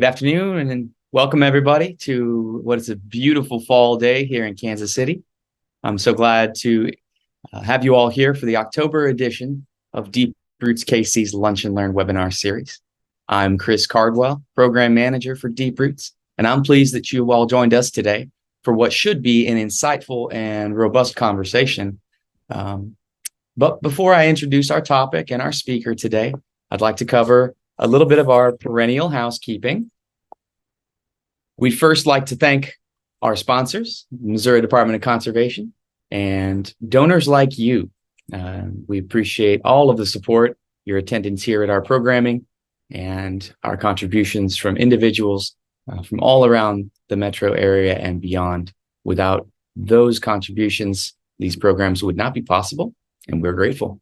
Good afternoon and welcome everybody to what is a beautiful fall day here in Kansas City. I'm so glad to have you all here for the October edition of Deep Roots KC's Lunch and Learn webinar series. I'm Chris Cardwell, Program Manager for Deep Roots, and I'm pleased that you all joined us today for what should be an insightful and robust conversation. But before I introduce our topic and our speaker today, I'd like to cover a little bit of our perennial housekeeping. We'd first like to thank our sponsors, Missouri Department of Conservation, and donors like you. We appreciate all of the support, your attendance here at our programming, and our contributions from individuals from all around the metro area and beyond. Without those contributions, these programs would not be possible, and we're grateful.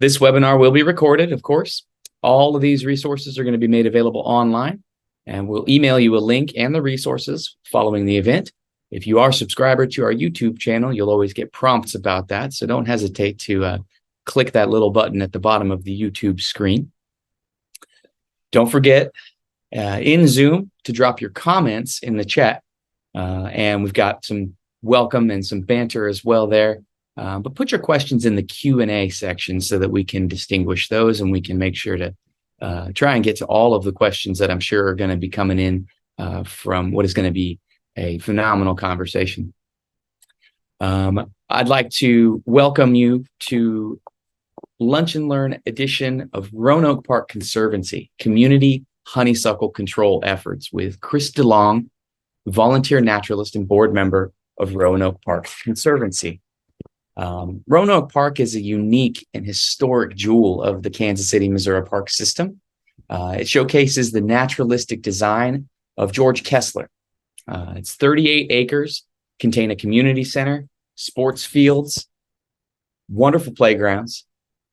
This webinar will be recorded, of course. All of these resources are going to be made available online, and we'll email you a link and the resources following the event. If you are a subscriber to our YouTube channel, you'll always get prompts about that, so don't hesitate to click that little button at the bottom of the YouTube screen. Don't forget in Zoom to drop your comments in the chat, and we've got some welcome and some banter as well there. But put your questions in the Q&A section so that we can distinguish those and we can make sure to try and get to all of the questions that I'm sure are going to be coming in from what is going to be a phenomenal conversation. I'd like to welcome you to Lunch and Learn edition of Roanoke Park Conservancy Community Honeysuckle Control Efforts with Chris DeLong, volunteer naturalist and board member of Roanoke Park Conservancy. Roanoke Park is a unique and historic jewel of the Kansas City, Missouri park system. It showcases the naturalistic design of George Kessler. It's 38 acres, contain a community center, sports fields, wonderful playgrounds,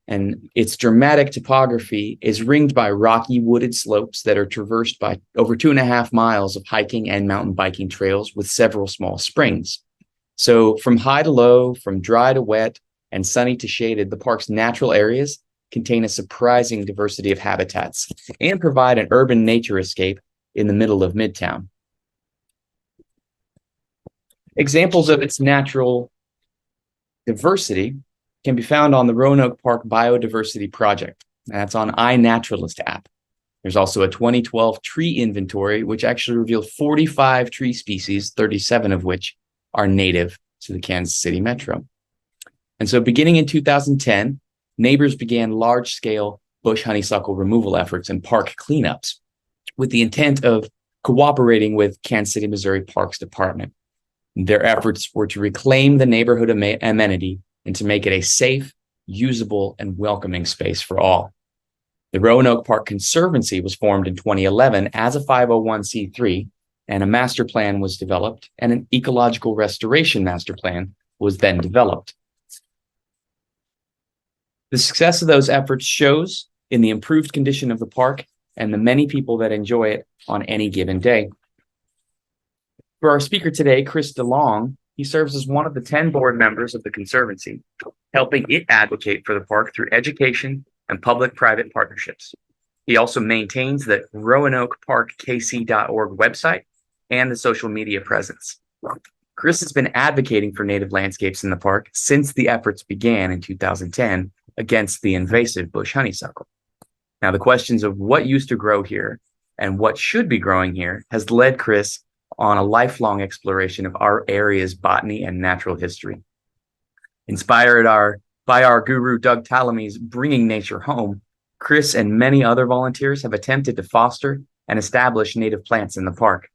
and its dramatic topography is ringed by rocky wooded slopes that are traversed by over 2.5 miles of hiking and mountain biking trails with several small springs. So from high to low, from dry to wet, and sunny to shaded, the park's natural areas contain a surprising diversity of habitats and provide an urban nature escape in the middle of Midtown. Examples of its natural diversity can be found on the Roanoke Park Biodiversity Project. That's on iNaturalist app. There's also a 2012 tree inventory, which actually revealed 45 tree species, 37 of which are native to the Kansas City metro. And so beginning in 2010, neighbors began large-scale bush honeysuckle removal efforts and park cleanups with the intent of cooperating with Kansas City, Missouri Parks Department. Their efforts were to reclaim the neighborhood amenity and to make it a safe, usable, and welcoming space for all. The Roanoke Park Conservancy was formed in 2011 as a 501c3, and a master plan was developed, and an ecological restoration master plan was then developed. The success of those efforts shows in the improved condition of the park and the many people that enjoy it on any given day. For our speaker today, Chris DeLong, he serves as one of the 10 board members of the Conservancy, helping it advocate for the park through education and public-private partnerships. He also maintains the RoanokeParkKC.org website and the social media presence. Chris has been advocating for native landscapes in the park since the efforts began in 2010 against the invasive bush honeysuckle. Now, the questions of what used to grow here and what should be growing here has led Chris on a lifelong exploration of our area's botany and natural history. Inspired by our guru Doug Tallamy's Bringing Nature Home, Chris and many other volunteers have attempted to foster and establish native plants in the park,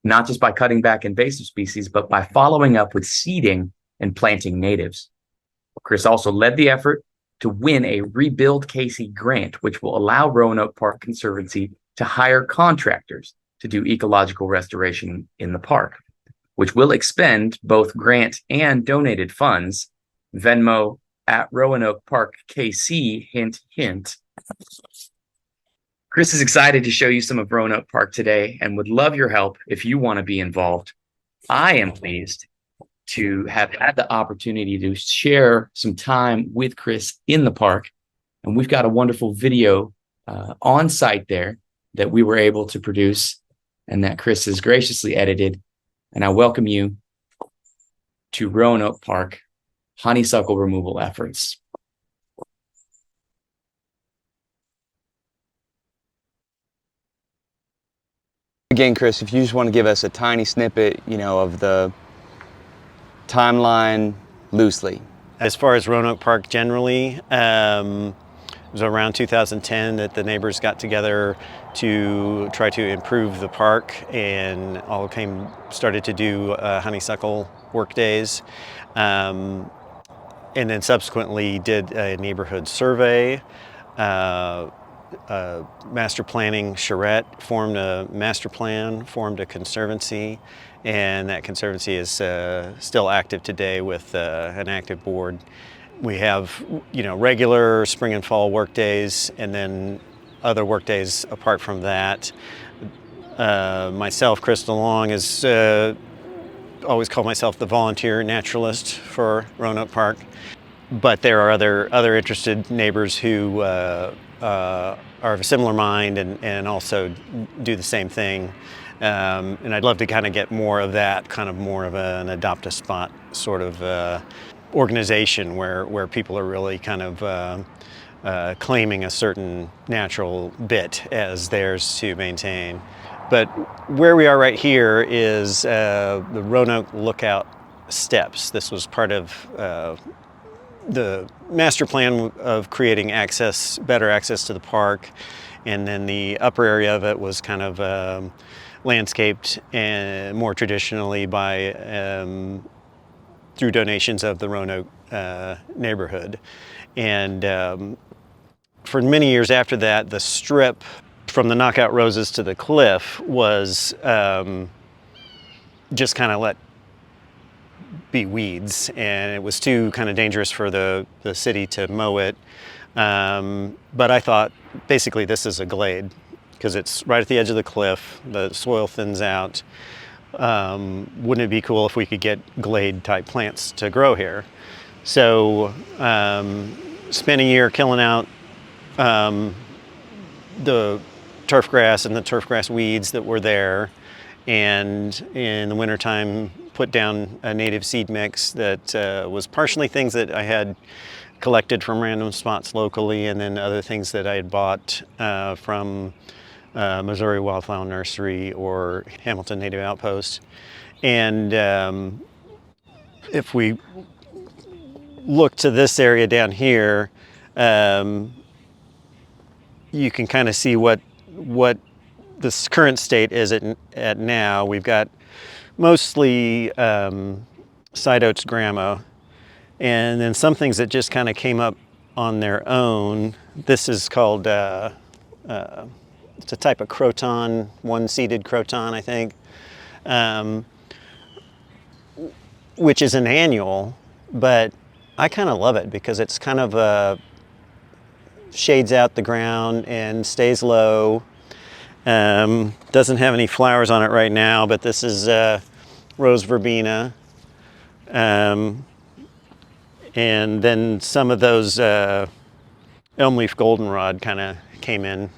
not just by cutting back invasive species, but by following up with seeding and planting natives. Chris also led the effort to win a Rebuild KC grant, which will allow Roanoke Park Conservancy to hire contractors to do ecological restoration in the park, which will expend both grant and donated funds. Venmo at Roanoke Park KC, hint, hint. Chris is excited to show you some of Roanoke Park today and would love your help if you want to be involved. I am pleased to have had the opportunity to share some time with Chris in the park. And we've got a wonderful video on site there that we were able to produce and that Chris has graciously edited. And I welcome you to Roanoke Park honeysuckle removal efforts. Again, Chris, if you just want to give us a tiny snippet, of the timeline loosely. As far as Roanoke Park generally, it was around 2010 that the neighbors got together to try to improve the park and all started to do honeysuckle work days. And then subsequently did a neighborhood survey, master planning charrette, formed a master plan, formed a conservancy, and that conservancy is still active today with an active board. We have, regular spring and fall work days, and then other work days apart from that. Myself, Chris DeLong, is always call myself the volunteer naturalist for Roanoke Park. But there are other interested neighbors who are of a similar mind and also do the same thing. And I'd love to kind of get more of that, kind of more of an adopt a spot sort of organization where people are really kind of claiming a certain natural bit as theirs to maintain. But where we are right here is the Roanoke Lookout Steps. This was part of the master plan of creating better access to the park, and then the upper area of it was kind of landscaped and more traditionally through donations of the Roanoke neighborhood. And for many years after that, the strip from the Knockout Roses to the cliff was just kind of let be weeds, and it was too kind of dangerous for the city to mow it. But I thought basically this is a glade because it's right at the edge of the cliff, the soil thins out. Wouldn't it be cool if we could get glade type plants to grow here? So spent a year killing out the turf grass and the turf grass weeds that were there, and in the wintertime put down a native seed mix that was partially things that I had collected from random spots locally, and then other things that I had bought from Missouri Wildflower Nursery or Hamilton Native Outpost. And if we look to this area down here, you can kind of see what this current state is at now. We've got mostly side oats grama, and then some things that just kind of came up on their own. This is called, it's a type of croton, one-seeded croton, I think, which is an annual, but I kind of love it because it's kind of shades out the ground and stays low. Doesn't have any flowers on it right now, but this is rose verbena. And then some of those elm leaf goldenrod kind of came in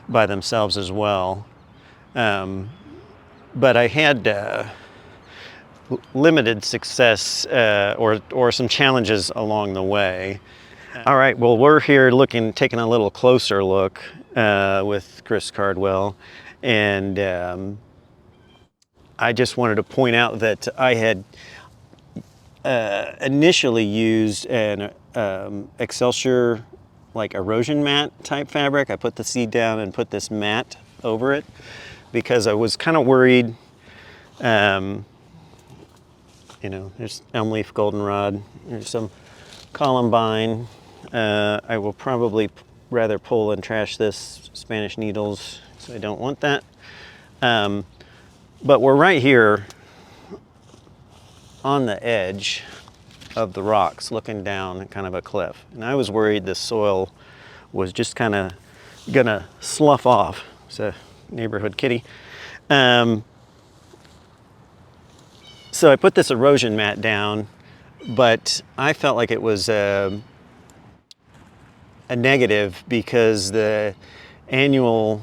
by themselves as well. But I had limited success or some challenges along the way. All right, well, we're here taking a little closer look with Chris Cardwell, and I just wanted to point out that I had initially used an Excelsior like erosion mat type fabric. I put the seed down and put this mat over it because I was kind of worried. There's elm leaf goldenrod, there's some columbine. I will probably rather pull and trash this Spanish needles, so I don't want that. But we're right here on the edge of the rocks looking down at kind of a cliff. And I was worried the soil was just kind of gonna slough off. It's a neighborhood kitty. So I put this erosion mat down, but I felt like it was a negative because the annual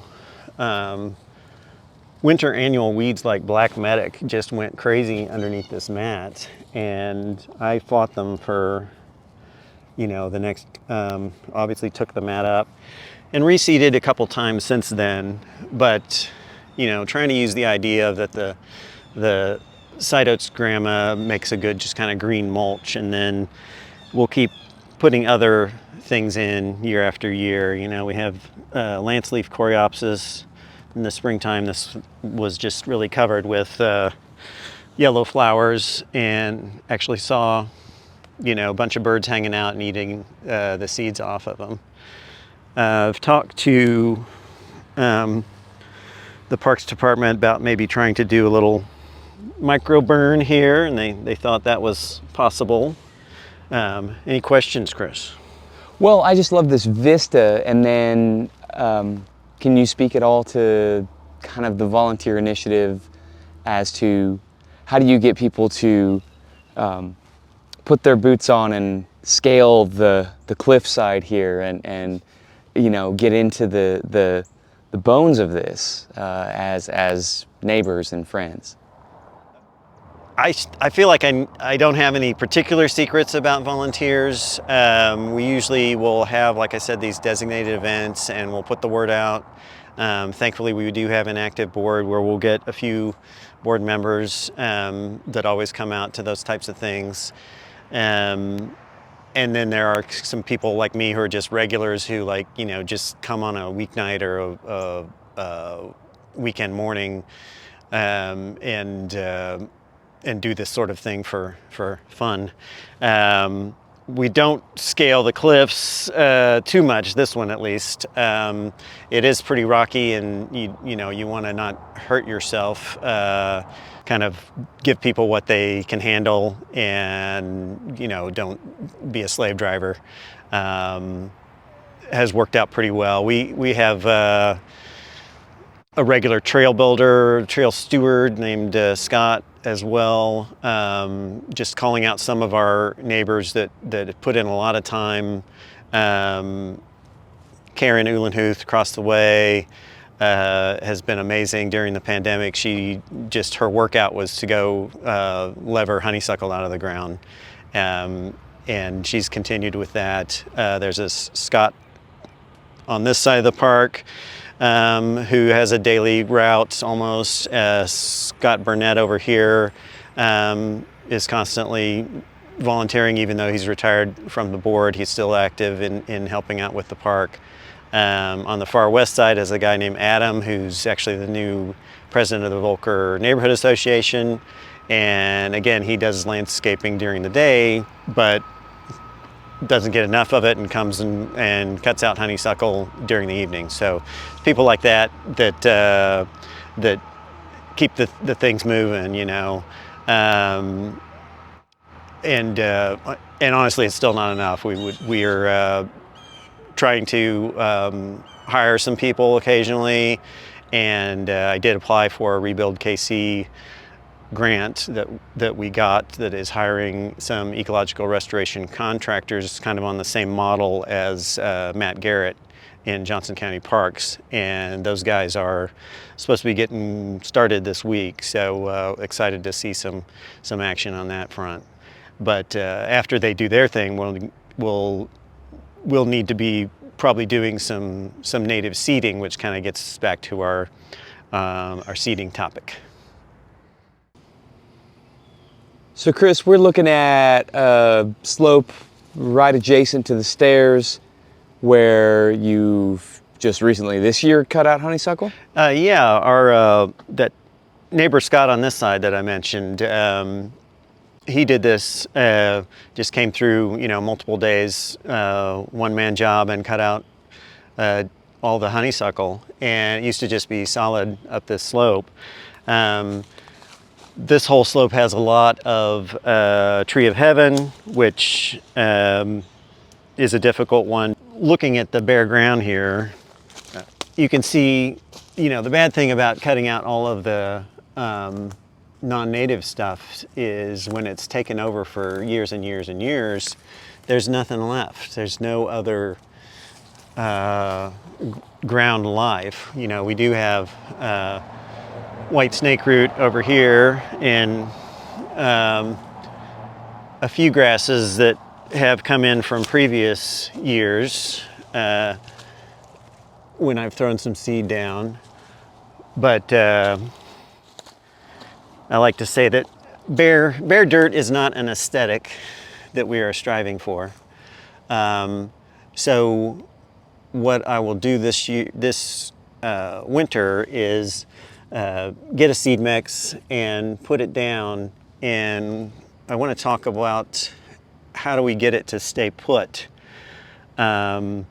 winter annual weeds like black medic just went crazy underneath this mat, and I fought them for, the next, obviously took the mat up and reseeded a couple times since then, but, trying to use the idea that the side oats grama makes a good just kind of green mulch, and then we'll keep putting other things in year after year. We have lance leaf coreopsis. In the springtime, this was just really covered with yellow flowers, and actually saw, a bunch of birds hanging out and eating the seeds off of them. I've talked to the Parks Department about maybe trying to do a little micro burn here, and they thought that was possible. Any questions, Chris? Well, I just love this vista, and then can you speak at all to kind of the volunteer initiative as to how do you get people to put their boots on and scale the cliffside here and get into the bones of this as neighbors and friends? I feel like I don't have any particular secrets about volunteers. We usually will have, like I said, these designated events, and we'll put the word out. Thankfully, we do have an active board where we'll get a few board members that always come out to those types of things. And then there are some people like me who are just regulars who just come on a weeknight or a weekend morning and do this sort of thing for fun. We don't scale the cliffs too much, this one at least. It is pretty rocky, and you want to not hurt yourself, kind of give people what they can handle, and don't be a slave driver. Has worked out pretty well. We have a regular trail builder, trail steward named Scott as well, just calling out some of our neighbors that put in a lot of time. Karen Uhlenhuth across the way has been amazing during the pandemic. Her workout was to go lever honeysuckle out of the ground, and she's continued with that. There's this Scott on this side of the park who has a daily route almost. Scott Burnett over here is constantly volunteering. Even though he's retired from the board, he's still active in helping out with the park. On the far west side is a guy named Adam, who's actually the new president of the Volker Neighborhood Association. And again, he does landscaping during the day, but doesn't get enough of it and comes and cuts out honeysuckle during the evening. So people like that keep the things moving, and honestly, it's still not enough. We are trying to hire some people occasionally, and I did apply for a Rebuild KC grant that we got that is hiring some ecological restoration contractors, kind of on the same model as Matt Garrett in Johnson County Parks, and those guys are supposed to be getting started this week, so excited to see some action on that front. But after they do their thing, we'll need to be probably doing some native seeding, which kind of gets us back to our seeding topic. So Chris, we're looking at a slope right adjacent to the stairs where you've just recently this year cut out honeysuckle? Yeah, our that neighbor Scott on this side that I mentioned, he did this, just came through, multiple days, one-man job, and cut out all the honeysuckle, and it used to just be solid up this slope. This whole slope has a lot of Tree of Heaven, which is a difficult one. Looking at the bare ground here, you can see, the bad thing about cutting out all of the non-native stuff is when it's taken over for years and years and years, there's nothing left. There's no other ground life. You know, we do have white snakeroot over here and a few grasses that have come in from previous years when I've thrown some seed down. But I like to say that bare dirt is not an aesthetic that we are striving for. So what I will do this winter is get a seed mix and put it down, and I want to talk about how do we get it to stay put on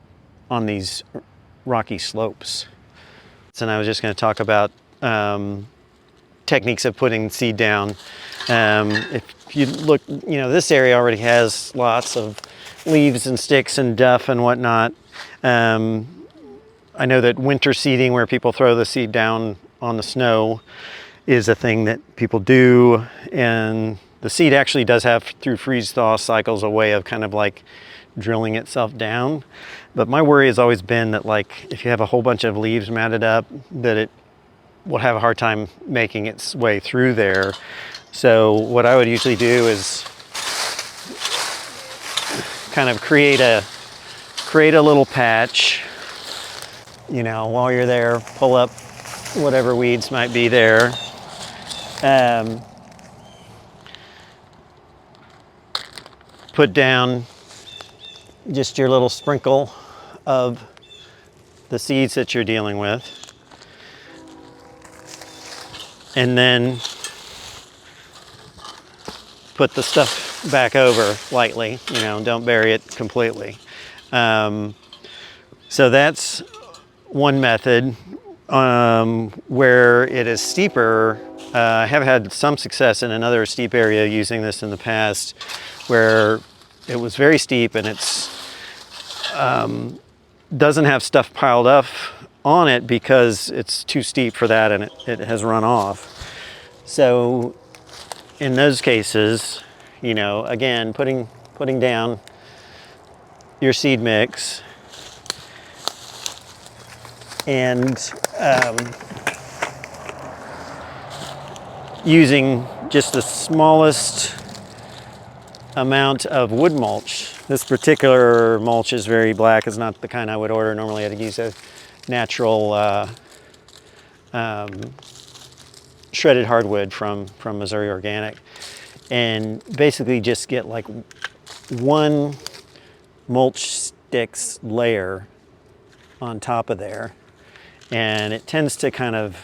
these rocky slopes. And I was just going to talk about techniques of putting seed down. If you look, you know, this area already has lots of leaves and sticks and duff and whatnot. I know that winter seeding, where people throw the seed down on the snow, is a thing that people do, and the seed actually does have, through freeze-thaw cycles, a way of kind of like drilling itself down. But my worry has always been that, like, if you have a whole bunch of leaves matted up, that it will have a hard time making its way through there. So what I would usually do is kind of create a little patch. You know, while you're there, pull up whatever weeds might be there. Put down just your little sprinkle of the seeds that you're dealing with. And then put the stuff back over lightly, you know, don't bury it completely. So that's one method. Where it is steeper, I have had some success in another steep area using this in the past, where it was very steep and it's doesn't have stuff piled up on it because it's too steep for that, and it has run off. So in those cases, you know, again, putting down your seed mix and using just the smallest amount of wood mulch. This particular mulch is very black. It's not the kind I would order. Normally I'd use a natural shredded hardwood from Missouri Organic, and basically just get like one mulch sticks layer on top of there, and it tends to kind of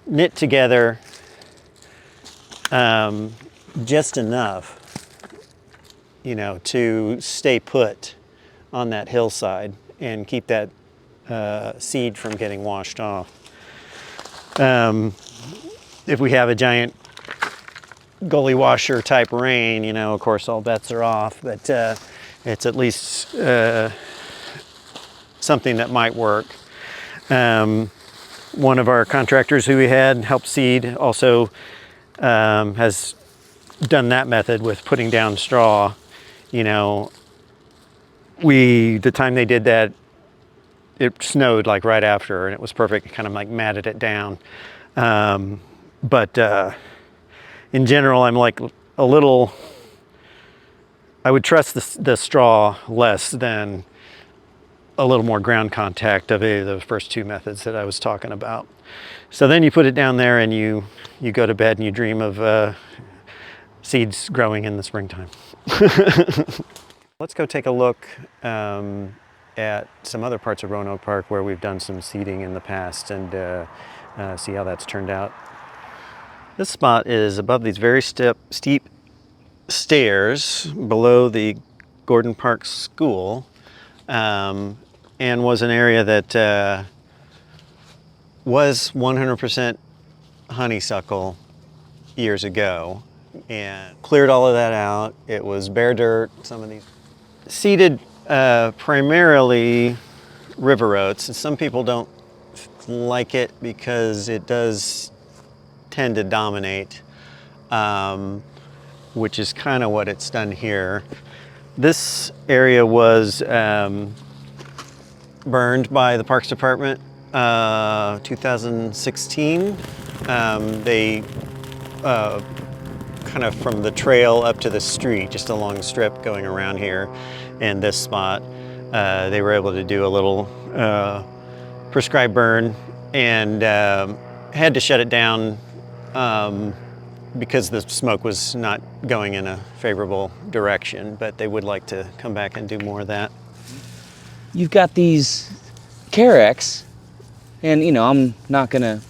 knit together just enough, you know, to stay put on that hillside and keep that seed from getting washed off. If we have a giant gully washer type rain, you know, of course all bets are off, but it's at least something that might work. One of our contractors who we had help seed also has done that method with putting down straw. You know, the time they did that, it snowed like right after, and it was perfect. It kind of like matted it down. But in general, I'm like a little, I would trust the straw less than a little more ground contact of any of the first two methods that I was talking about. So then you put it down there and you go to bed and you dream of seeds growing in the springtime. Let's go take a look at some other parts of Roanoke Park where we've done some seeding in the past and see how that's turned out. This spot is above these very steep stairs below the Gordon Park School, and was an area that was 100% honeysuckle years ago, and cleared all of that out. It was bare dirt. Some of these seeded primarily river oats, and some people don't like it because it does tend to dominate, which is kind of what it's done here. This area was burned by the Parks Department 2016. They kind of from the trail up to the street, just a long strip going around here in this spot, they were able to do a little prescribed burn, and had to shut it down because the smoke was not going in a favorable direction, but they would like to come back and do more of that. You've got these carex, and I'm not gonna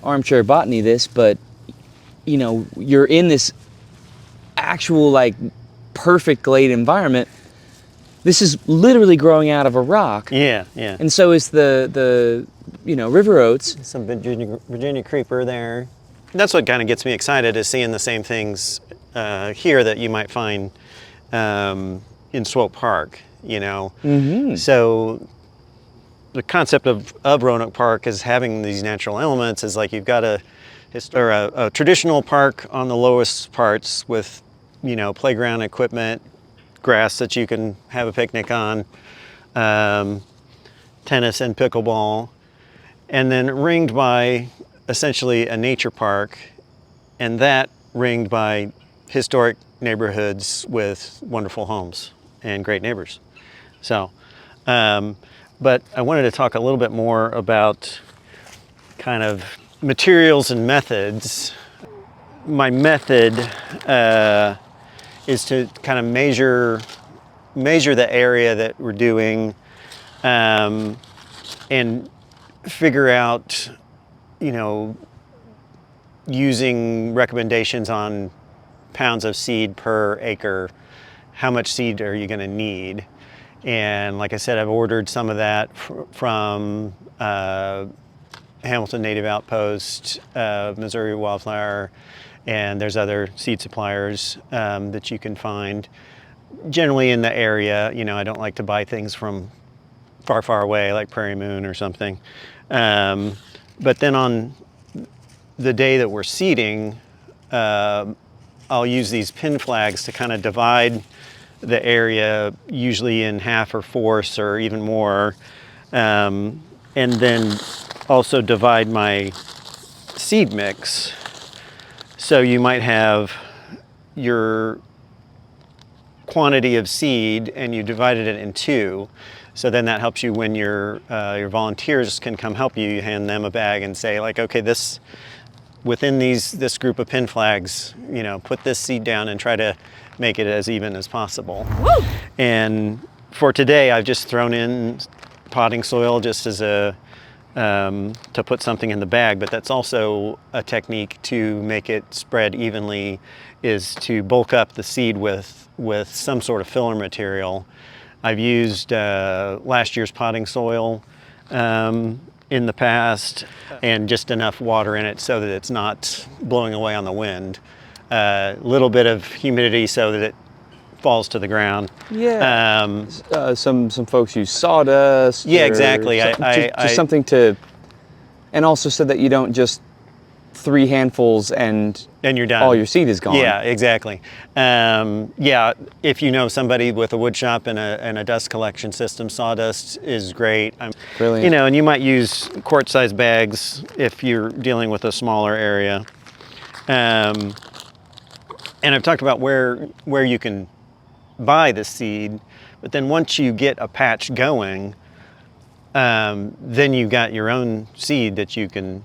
armchair botany this, but you're in this actual like perfect glade environment. This is literally growing out of a rock. Yeah, yeah. And so is the river oats. Some Virginia creeper there. That's what kind of gets me excited, is seeing the same things here that you might find in Swope Park, Mm-hmm. So the concept of Roanoke Park is having these natural elements is like you've got a traditional park on the lowest parts with, playground equipment, grass that you can have a picnic on, tennis and pickleball, and then ringed by essentially a nature park, and that ringed by historic neighborhoods with wonderful homes and great neighbors. So, but I wanted to talk a little bit more about kind of materials and methods. My method is to kind of measure the area that we're doing, and figure out, using recommendations on pounds of seed per acre, how much seed are you going to need. And like I said, I've ordered some of that from Hamilton Native Outpost, Missouri Wildflower, and there's other seed suppliers that you can find generally in the area. I don't like to buy things from far away like Prairie Moon or something. But then on the day that we're seeding, I'll use these pin flags to kind of divide the area, usually in half or fourths or even more, and then also divide my seed mix. So you might have your quantity of seed and you divided it in two. So then that helps you when your volunteers can come help you. You hand them a bag and say, like, okay, within this group of pin flags, put this seed down and try to make it as even as possible. Woo! And for today, I've just thrown in potting soil just as to put something in the bag, but that's also a technique to make it spread evenly, is to bulk up the seed with some sort of filler material. I've used last year's potting soil in the past, and just enough water in it so that it's not blowing away on the wind. A little bit of humidity so that it falls to the ground. Yeah. Some folks use sawdust. Yeah, exactly. Just something to, and also so that you don't just 3 handfuls and you're done. All your seed is gone. Yeah, exactly. Yeah, if you know somebody with a wood shop and a dust collection system, sawdust is great. Brilliant. And you might use quart-sized bags if you're dealing with a smaller area. And I've talked about where you can buy the seed, but then once you get a patch going, then you got your own seed that you can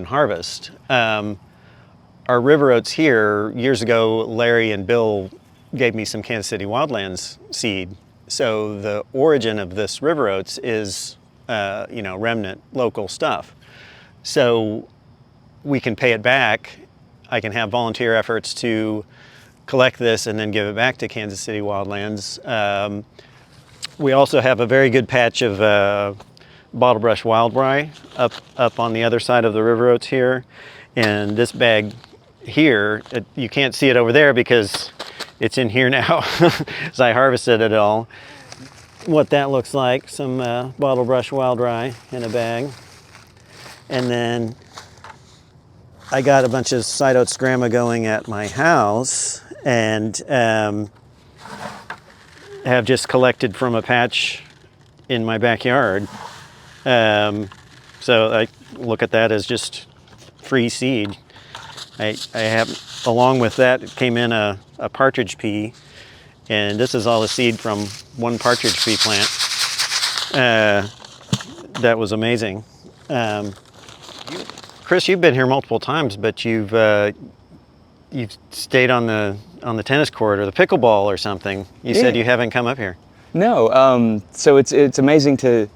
harvest. Our river oats here, years ago, Larry and Bill gave me some Kansas City Wildlands seed. So the origin of this river oats is, remnant local stuff. So we can pay it back. I can have volunteer efforts to collect this and then give it back to Kansas City Wildlands. We also have a very good patch of bottlebrush wildbry up on the other side of the river oats here. And this bag here, you can't see it over there because it's in here now as I harvested it all. What that looks like, some bottlebrush wildbry in a bag. And then I got a bunch of side oats grama going at my house, and have just collected from a patch in my backyard. So I look at that as just free seed. I have, along with that, it came in a partridge pea, and this is all the seed from one partridge pea plant. That was amazing. Chris, you've been here multiple times, but you've stayed on the tennis court or the pickleball or something. You said you haven't come up here. No, so it's amazing to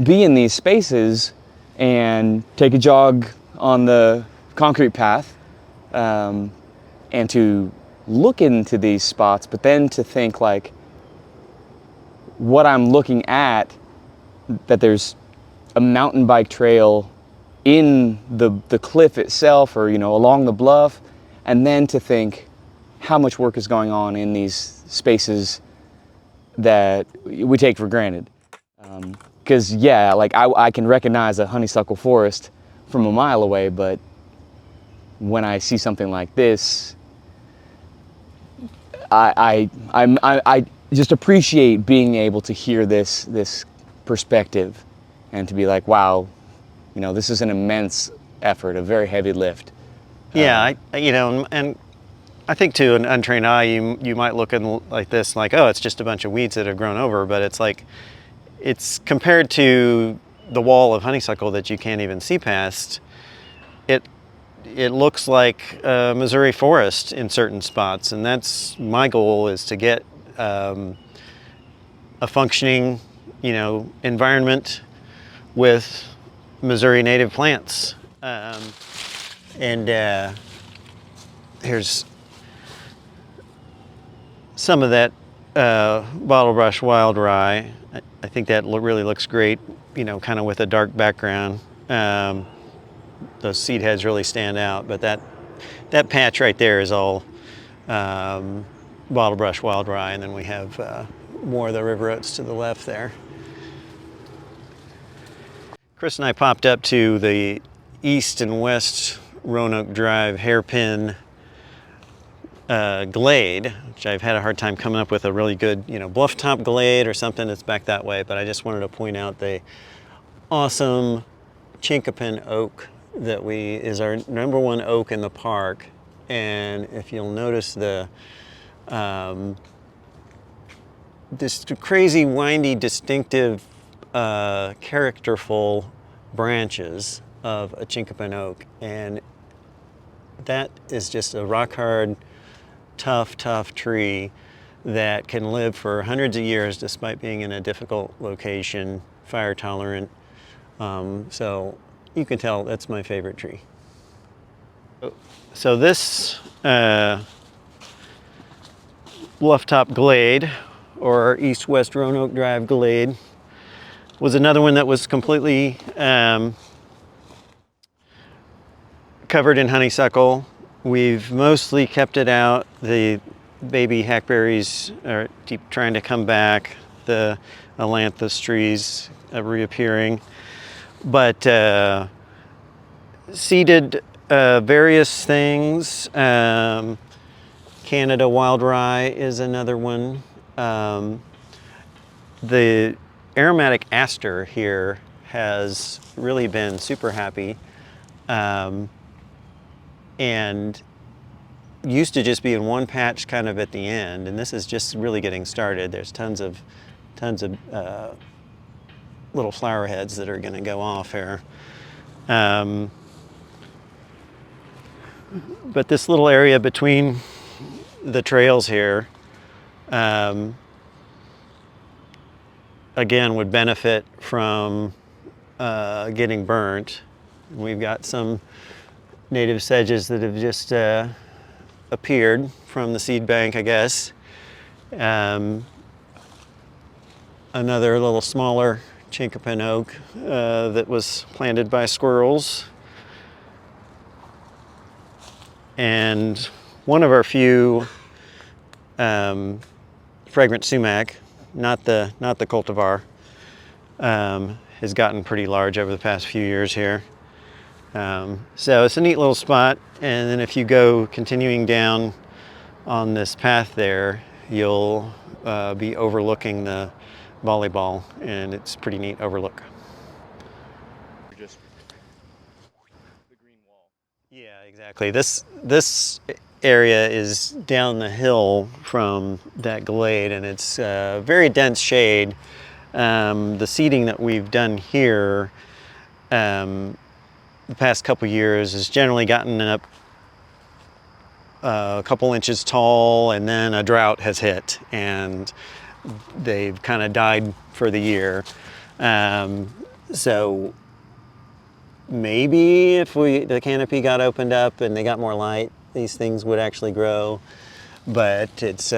be in these spaces and take a jog on the concrete path, and to look into these spots, but then to think like what I'm looking at, that there's a mountain bike trail in the cliff itself, or along the bluff, and then to think how much work is going on in these spaces that we take for granted. Because like I can recognize a honeysuckle forest from a mile away, but when I see something like this, I just appreciate being able to hear this perspective, and to be like, wow, this is an immense effort, a very heavy lift. Yeah, and I think to an untrained eye, you might look at like this, like, oh, it's just a bunch of weeds that have grown over, but it's like, it's compared to the wall of honeysuckle that you can't even see past. It looks like Missouri forest in certain spots, and that's my goal, is to get a functioning, environment with Missouri native plants. And here's some of that bottle brush wild rye. I think that really looks great, kind of with a dark background. Those seed heads really stand out, but that patch right there is all bottle brush wild rye, and then we have more of the river oats to the left there. Chris and I popped up to the east and west Roanoke Drive hairpin glade, which I've had a hard time coming up with a really good, Blufftop glade or something that's back that way, but I just wanted to point out the awesome chinkapin oak that is our #1 oak in the park. And if you'll notice this crazy, windy, distinctive, characterful branches of a chinkapin oak, and that is just a rock hard, tough tree that can live for hundreds of years despite being in a difficult location, fire tolerant. So you can tell that's my favorite tree. So this Blufftop Glade, or East-West Roanoke Drive Glade, was another one that was completely covered in honeysuckle. We've mostly kept it out. The baby hackberries are trying to come back. The ailanthus trees are reappearing. But seeded various things. Canada wild rye is another one. The aromatic aster here has really been super happy, and used to just be in one patch kind of at the end, and this is just really getting started. There's tons of little flower heads that are going to go off here. But this little area between the trails here, again, would benefit from getting burnt. We've got some native sedges that have just appeared from the seed bank, I guess. Another little smaller chinkapin oak that was planted by squirrels. And one of our few fragrant sumac, not the cultivar, has gotten pretty large over the past few years here. So it's a neat little spot. And then if you go continuing down on this path there, you'll be overlooking the volleyball, and it's pretty neat overlook. Just the green wall. Yeah, exactly. This area is down the hill from that glade, and it's very dense shade. The seeding that we've done here the past couple years has generally gotten up a couple inches tall, and then a drought has hit and they've kind of died for the year. So maybe if the canopy got opened up and they got more light, these things would actually grow. But it's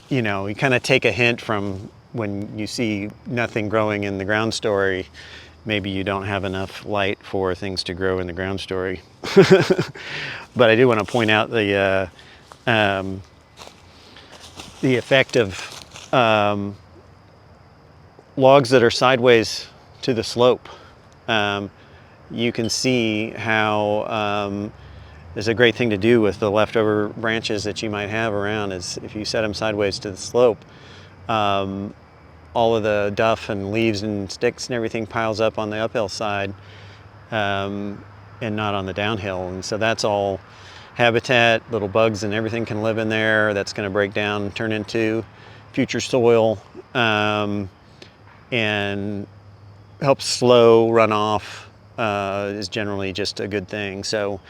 you know, you kind of take a hint from when you see nothing growing in the ground story. Maybe you don't have enough light for things to grow in the ground story. But I do want to point out the effect of logs that are sideways to the slope. You can see how there's a great thing to do with the leftover branches that you might have around is if you set them sideways to the slope, all of the duff and leaves and sticks and everything piles up on the uphill side and not on the downhill. And so that's all habitat, little bugs and everything can live in there. That's going to break down and turn into future soil and help slow runoff is generally just a good thing. So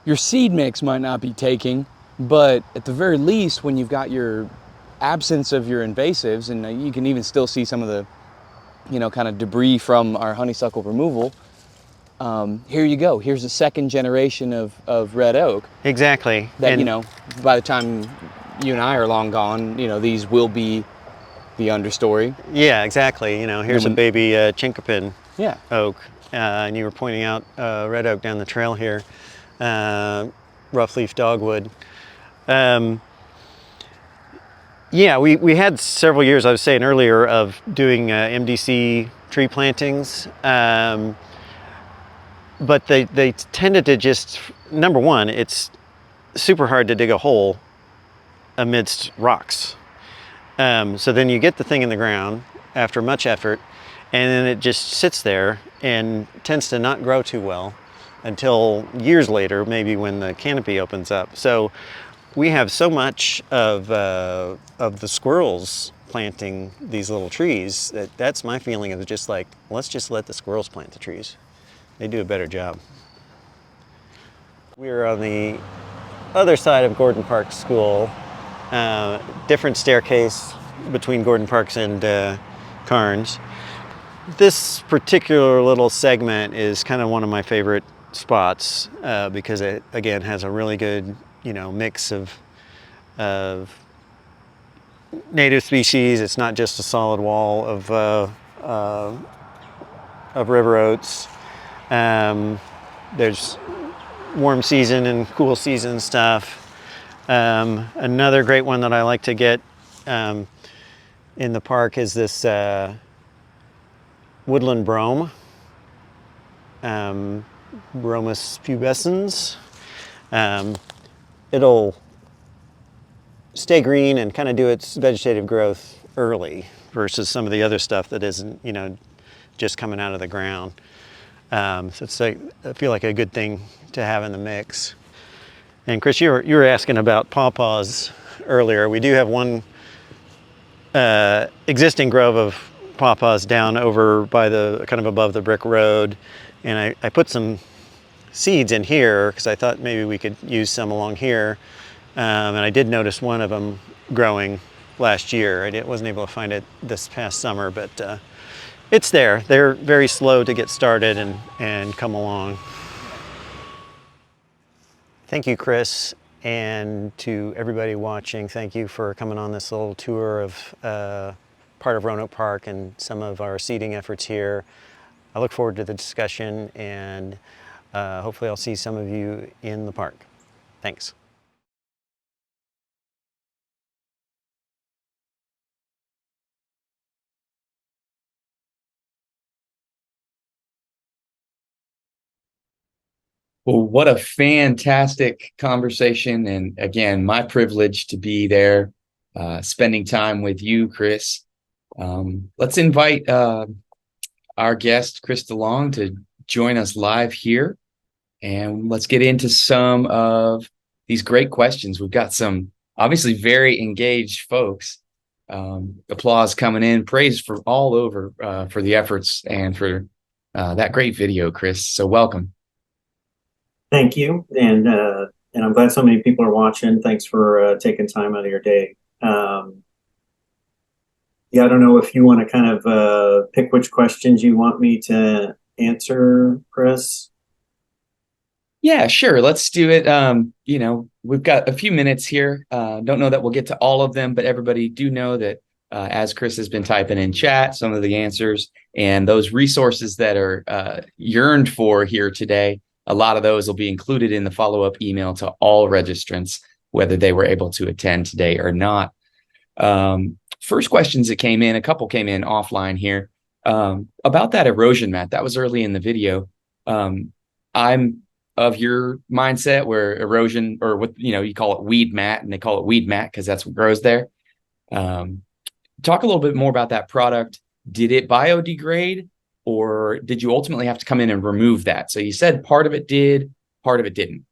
Your seed mix might not be taking, but at the very least, when you've got your absence of your invasives, and you can even still see some of the, you know, kind of debris from our honeysuckle removal, here you go. Here's a second generation of red oak. exactly. That, and you know, by the time you and I are long gone, you know, these will be the understory. yeah, exactly. You know, here's a baby chinkapin Yeah. oak, and you were pointing out red oak down the trail here, roughleaf dogwood. Yeah, we had several years, I was saying earlier, of doing MDC tree plantings, but they tended to just, number one, it's super hard to dig a hole amidst rocks. So then you get the thing in the ground after much effort, and then it just sits there and tends to not grow too well until years later, maybe when the canopy opens up. So we have so much of the squirrels planting these little trees that's my feeling of just like, let's just let the squirrels plant the trees. They do a better job. We're on the other side of Gordon Park School, different staircase between Gordon Parks and Carnes. This particular little segment is kind of one of my favorite spots because it, again, has a really good, you know, mix of native species. It's not just a solid wall of river oats. There's warm season and cool season stuff. Another great one that I like to get in the park is this woodland brome, Bromus pubescens. It'll stay green and kind of do its vegetative growth early versus some of the other stuff that isn't, you know, just coming out of the ground. So it's like, I feel like a good thing to have in the mix. And Chris, you were asking about pawpaws earlier. We do have one existing grove of pawpaws down over by the, kind of above the brick road. And I put some seeds in here because I thought maybe we could use some along here. And I did notice one of them growing last year. I wasn't able to find it this past summer, but it's there. They're very slow to get started and come along. Thank you, Chris, and to everybody watching, thank you for coming on this little tour of part of Roanoke Park and some of our seeding efforts here. I look forward to the discussion, and hopefully I'll see some of you in the park. Thanks. Well, what a fantastic conversation. And again, my privilege to be there spending time with you, Chris. Let's invite our guest, Chris DeLong, to join us live here. And let's get into some of these great questions. We've got some obviously very engaged folks. Applause coming in, praise for all over for the efforts and for that great video, Chris. So welcome. Thank you, and I'm glad so many people are watching. Thanks for taking time out of your day. Yeah, I don't know if you want to kind of pick which questions you want me to answer, Chris. Yeah, sure. Let's do it. We've got a few minutes here. Don't know that we'll get to all of them, but everybody do know that as Chris has been typing in chat, some of the answers and those resources that are yearned for here today, a lot of those will be included in the follow-up email to all registrants, whether they were able to attend today or not. First questions that came in, a couple came in offline here about that erosion mat. That was early in the video. I'm of your mindset where erosion, or what you call it weed mat, and they call it weed mat because that's what grows there. Talk a little bit more about that product. Did it biodegrade, or did you ultimately have to come in and remove that? So you said part of it did, part of it didn't.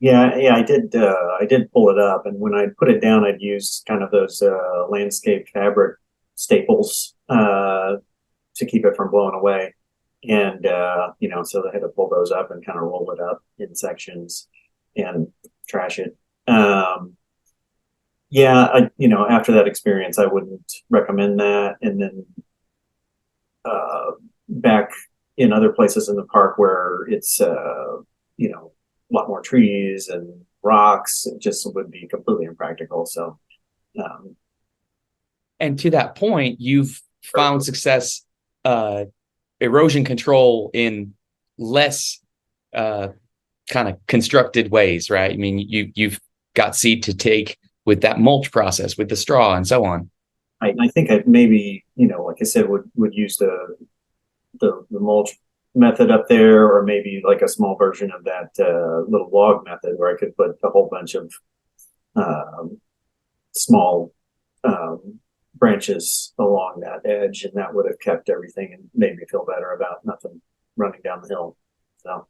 Yeah, I did. I did pull it up, and when I put it down, I'd use kind of those landscape fabric staples to keep it from blowing away. And so I had to pull those up and kind of roll it up in sections and trash it. After that experience, I wouldn't recommend that. And then back in other places in the park where it's a lot more trees and rocks, it just would be completely impractical. So, and to that point, you've found success erosion control in less kind of constructed ways, right? I mean, you've got seed to take with that mulch process, with the straw and so on. I think I maybe, like I said, would use the mulch method up there, or maybe like a small version of that little log method where I could put a whole bunch of small branches along that edge, and that would have kept everything and made me feel better about nothing running down the hill. So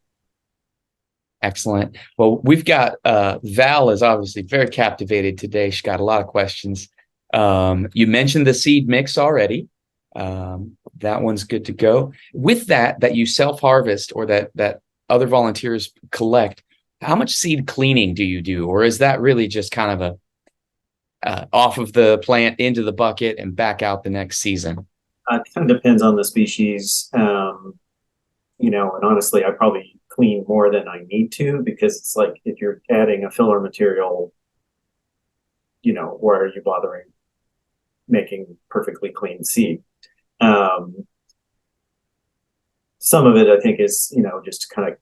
excellent. Well, we've got Val is obviously very captivated today. She's got a lot of questions. You mentioned the seed mix already. That one's good to go. With that you self-harvest or that other volunteers collect, how much seed cleaning do you do? Or is that really just kind of a off of the plant into the bucket and back out the next season? It kind of depends on the species. And honestly, I probably clean more than I need to, because it's like, if you're adding a filler material, why are you bothering making perfectly clean seed? Some of it I think is, just to kind of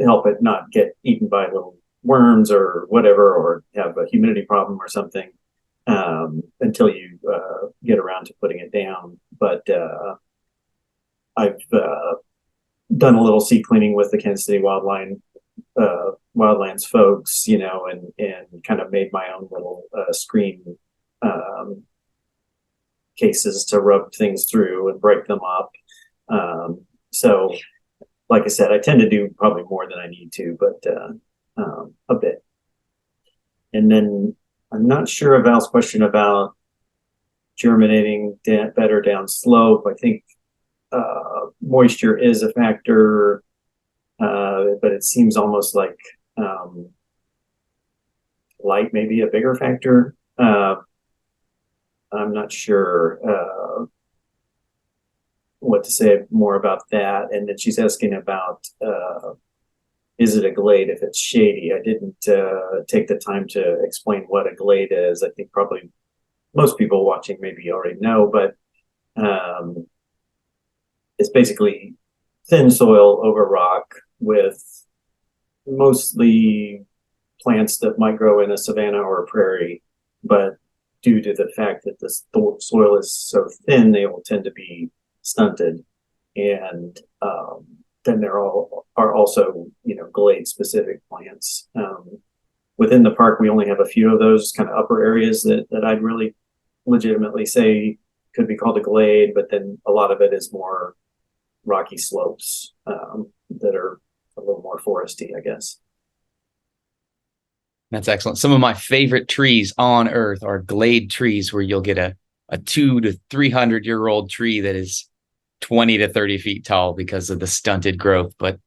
help it not get eaten by little worms or whatever, or have a humidity problem or something, until you get around to putting it down. But I've done a little seed cleaning with the Kansas City Wildlands folks, and kind of made my own little screen cases to rub things through and break them up. So like I said, I tend to do probably more than I need to, but a bit. And then I'm not sure of Val's question about germinating better down slope. I think moisture is a factor, but it seems almost like light may be a bigger factor. I'm not sure what to say more about that. And then she's asking about, is it a glade if it's shady? I didn't take the time to explain what a glade is. I think probably most people watching maybe already know, but it's basically thin soil over rock with mostly plants that might grow in a savanna or a prairie, but due to the fact that the soil is so thin, they will tend to be stunted. And then there are also, glade specific plants. within the park, we only have a few of those kind of upper areas that I'd really legitimately say could be called a glade, but then a lot of it is more rocky slopes that are a little more foresty, I guess. That's excellent. Some of my favorite trees on earth are glade trees, where you'll get a 200 to 300-year-old tree that is 20 to 30 feet tall because of the stunted growth, but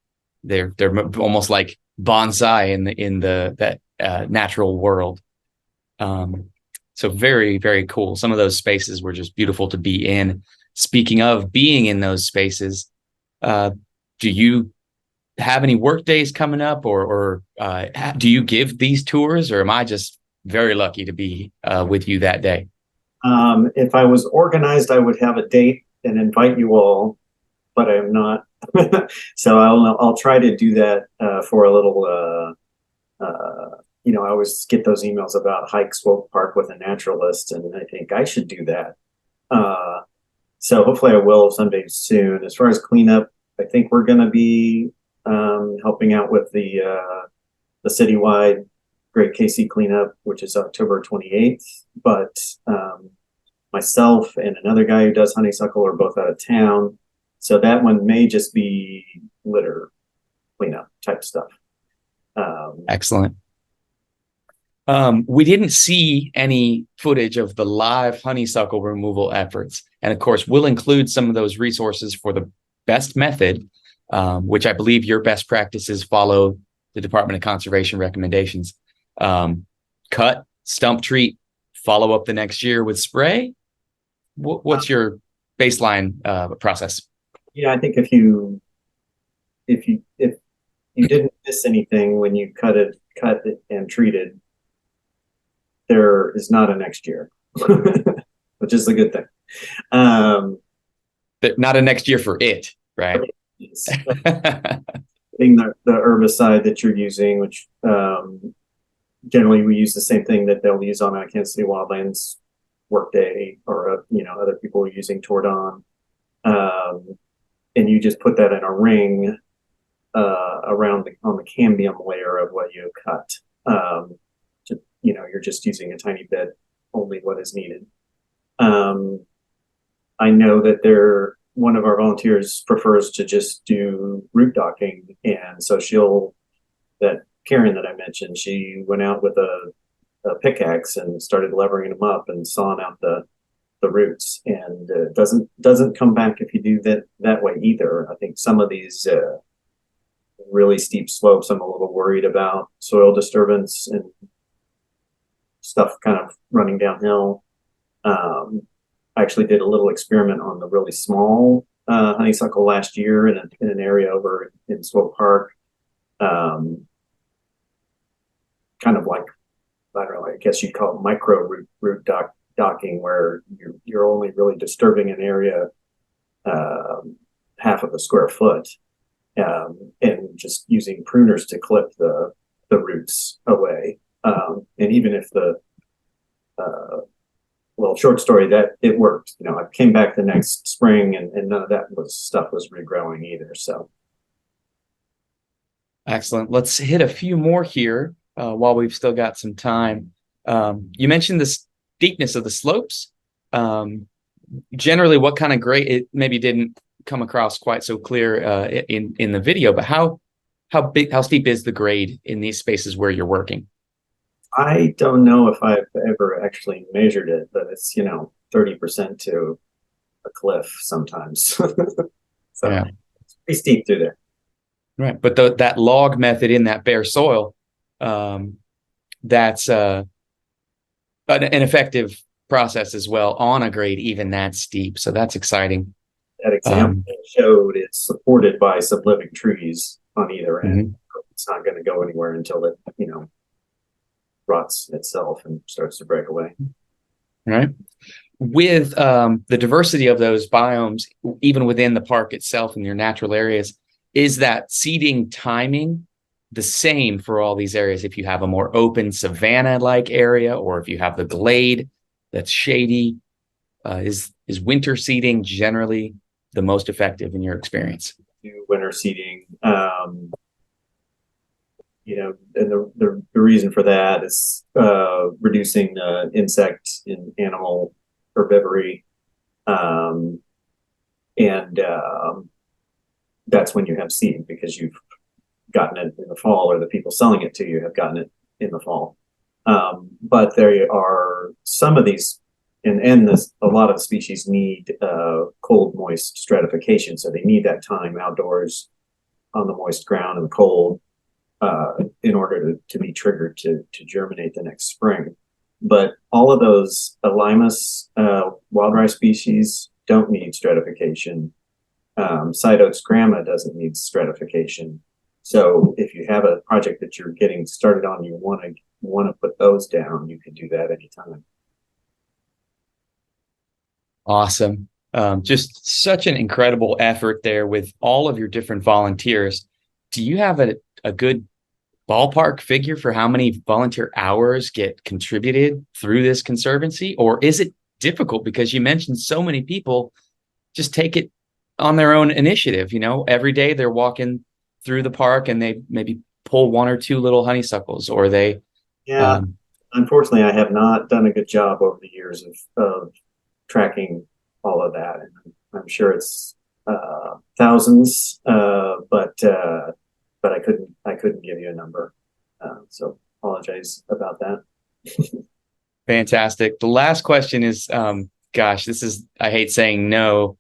they're almost like bonsai in the natural world. So very, very cool. Some of those spaces were just beautiful to be in. Speaking of being in those spaces, do you have any work days coming up, or do you give these tours, or am I just very lucky to be with you that day? If I was organized, I would have a date and invite you all, but I'm not. So I'll try to do that for a little. I always get those emails about hike Swope Park with a naturalist, and I think I should do that. So hopefully I will someday soon. As far as cleanup, I think we're going to be helping out with the citywide Great KC cleanup, which is October 28th. But myself and another guy who does Honeysuckle are both out of town, so that one may just be litter cleanup type stuff. Excellent. We didn't see any footage of the live honeysuckle removal efforts. And of course, we'll include some of those resources for the best method, which I believe your best practices follow the Department of Conservation recommendations. Cut, stump treat, follow up the next year with spray. What's your baseline process? Yeah, I think if you didn't miss anything when you cut it and treated, there is not a next year, which is a good thing. But not a next year for it, right? Being the herbicide that you're using, which generally we use the same thing that they'll use on a Kansas City Wildlands workday, or other people are using Tordon, and you just put that in a ring around on the cambium layer of what you cut. You're just using a tiny bit, only what is needed. I know that one of our volunteers prefers to just do root docking, and so that Karen that I mentioned, she went out with a pickaxe and started levering them up and sawing out the roots, and doesn't come back if you do that way either. I think some of these really steep slopes, I'm a little worried about soil disturbance and stuff kind of running downhill. I actually did a little experiment on the really small honeysuckle last year in an area over in Swope Park. Kind of like, I don't know, I guess you'd call it micro root docking, where you're only really disturbing an area half of a square foot, and just using pruners to clip the roots away. And even if short story, that it worked. I came back the next spring, and none of that stuff was regrowing either. So excellent. Let's hit a few more here while we've still got some time. You mentioned the steepness of the slopes. Generally, what kind of grade? It maybe didn't come across quite so clear in the video, but how steep is the grade in these spaces where you're working? I don't know if I've ever actually measured it, but it's 30% to a cliff sometimes. So yeah. It's pretty steep through there. Right, but that log method in that bare soil, that's an effective process as well on a grade even that steep. So that's exciting. That example showed it's supported by some living trees on either end. Mm-hmm. It's not going to go anywhere until it, rots itself and starts to break away. Right. With the diversity of those biomes, even within the park itself and your natural areas, is that seeding timing the same for all these areas? If you have a more open savanna-like area, or if you have the glade that's shady, is winter seeding generally the most effective in your experience? Winter seeding. and the reason for that is reducing insect and animal herbivory, and that's when you have seed, because you've gotten it in the fall, or the people selling it to you have gotten it in the fall. But there are some of these, and a lot of the species need cold, moist stratification, so they need that time outdoors on the moist ground and the cold in order to be triggered to germinate the next spring. But all of those Limas wild rice species don't need stratification. Side oats grama doesn't need stratification. So if you have a project that you're getting started on, you want to put those down, you can do that anytime. Awesome. Just such an incredible effort there with all of your different volunteers. Do you have a good ballpark figure for how many volunteer hours get contributed through this conservancy? Or is it difficult because you mentioned so many people just take it on their own initiative? Every day they're walking through the park and they maybe pull one or two little honeysuckles, or they unfortunately I have not done a good job over the years of tracking all of that, and I'm sure it's thousands, but I couldn't give you a number, so apologize about that. Fantastic. The last question is, gosh, I hate saying no.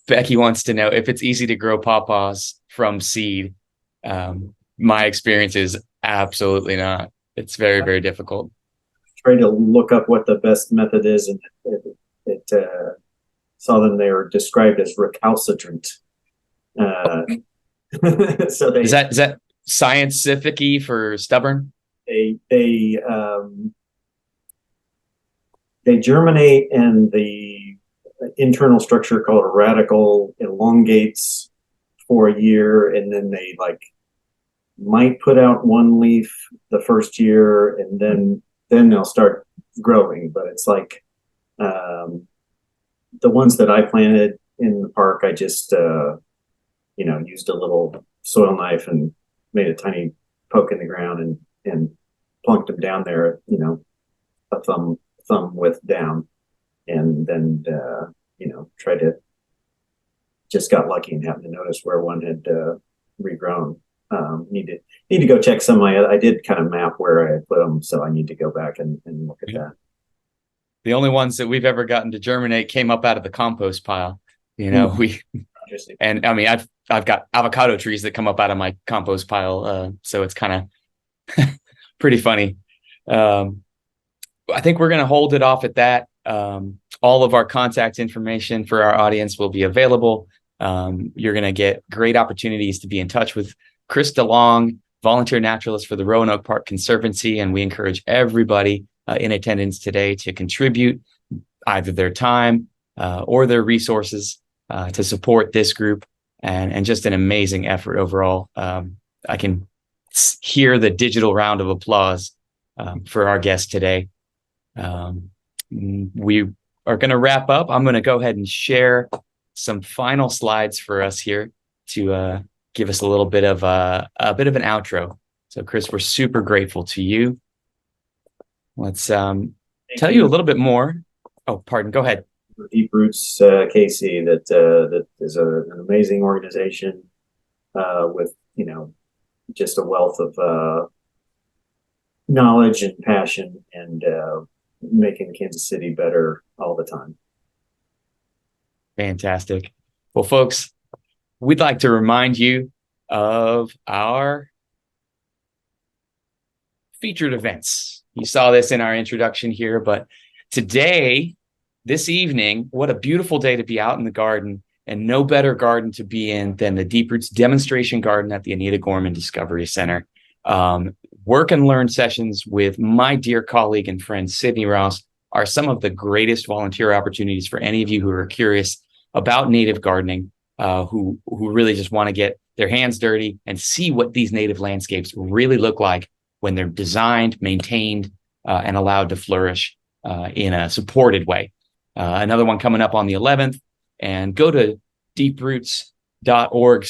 Becky wants to know if it's easy to grow pawpaws from seed. My experience is absolutely not. It's very, very difficult. Trying to look up what the best method is, and it saw them, they were described as recalcitrant. So is that scientific-y for stubborn? They germinate, and the internal structure called a radicle elongates for a year, and then they might put out one leaf the first year, and then they'll start growing. But it's the ones that I planted in the park, I just used a little soil knife and made a tiny poke in the ground and plunked them down there, a thumb width down, and then just got lucky and happened to notice where one had regrown. Need to go check some of I did kind of map where I put them, so I need to go back and look at that. The only ones that we've ever gotten to germinate came up out of the compost pile. And I mean, I've got avocado trees that come up out of my compost pile, so it's kind of pretty funny. I think we're going to hold it off at that. All of our contact information for our audience will be available. You're going to get great opportunities to be in touch with Chris DeLong, volunteer naturalist for the Roanoke Park Conservancy, and we encourage everybody in attendance today to contribute either their time or their resources to support this group, and just an amazing effort overall. I can hear the digital round of applause for our guest today. We are going to wrap up. I'm going to go ahead and share some final slides for us here to give us a bit of an outro. So, Chris, we're super grateful to you. Let's tell you a little bit more. Oh, pardon. Go ahead. Deep Roots KC, that is an amazing organization with just a wealth of knowledge and passion, and making Kansas City better all the time. Fantastic. Well, folks, we'd like to remind you of our featured events. You saw this in our introduction here, but today, this evening, what a beautiful day to be out in the garden, and no better garden to be in than the Deep Roots demonstration garden at the Anita Gorman Discovery Center. Work and learn sessions with my dear colleague and friend Sydney Ross are some of the greatest volunteer opportunities for any of you who are curious about native gardening, who really just want to get their hands dirty and see what these native landscapes really look like when they're designed, maintained, and allowed to flourish in a supported way. Another one coming up on the 11th, and go to deeproots.org/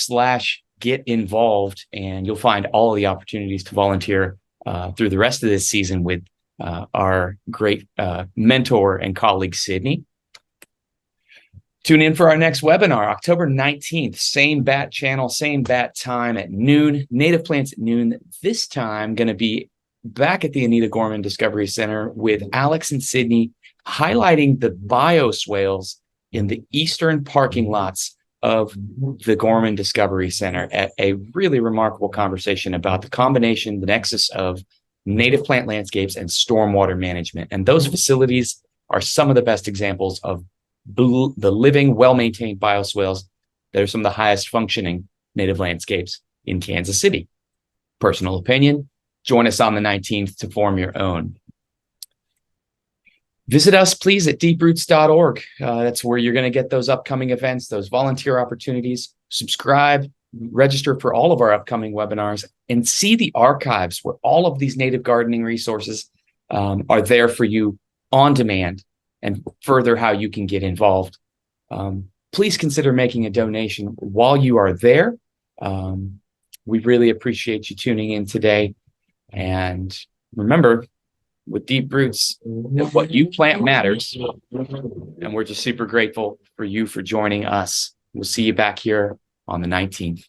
get involved, and you'll find all of the opportunities to volunteer through the rest of this season with our great mentor and colleague, Sydney. Tune in for our next webinar, October 19th, same bat channel, same bat time at noon, native plants at noon. This time going to be back at the Anita Gorman Discovery Center with Alex and Sydney, highlighting the bioswales in the eastern parking lots of the Gorman Discovery Center, at a really remarkable conversation about the combination, the nexus of native plant landscapes and stormwater management. And those facilities are some of the best examples of the living, well-maintained bioswales that are some of the highest functioning native landscapes in Kansas City. Personal opinion, join us on the 19th to form your own. Visit us, please, at deeproots.org. That's where you're going to get those upcoming events, those volunteer opportunities. Subscribe, register for all of our upcoming webinars, and see the archives where all of these native gardening resources are there for you on demand, and further how you can get involved. Please consider making a donation while you are there. We really appreciate you tuning in today. And remember, with Deep Roots, what you plant matters. And we're just super grateful for you for joining us. We'll see you back here on the 19th.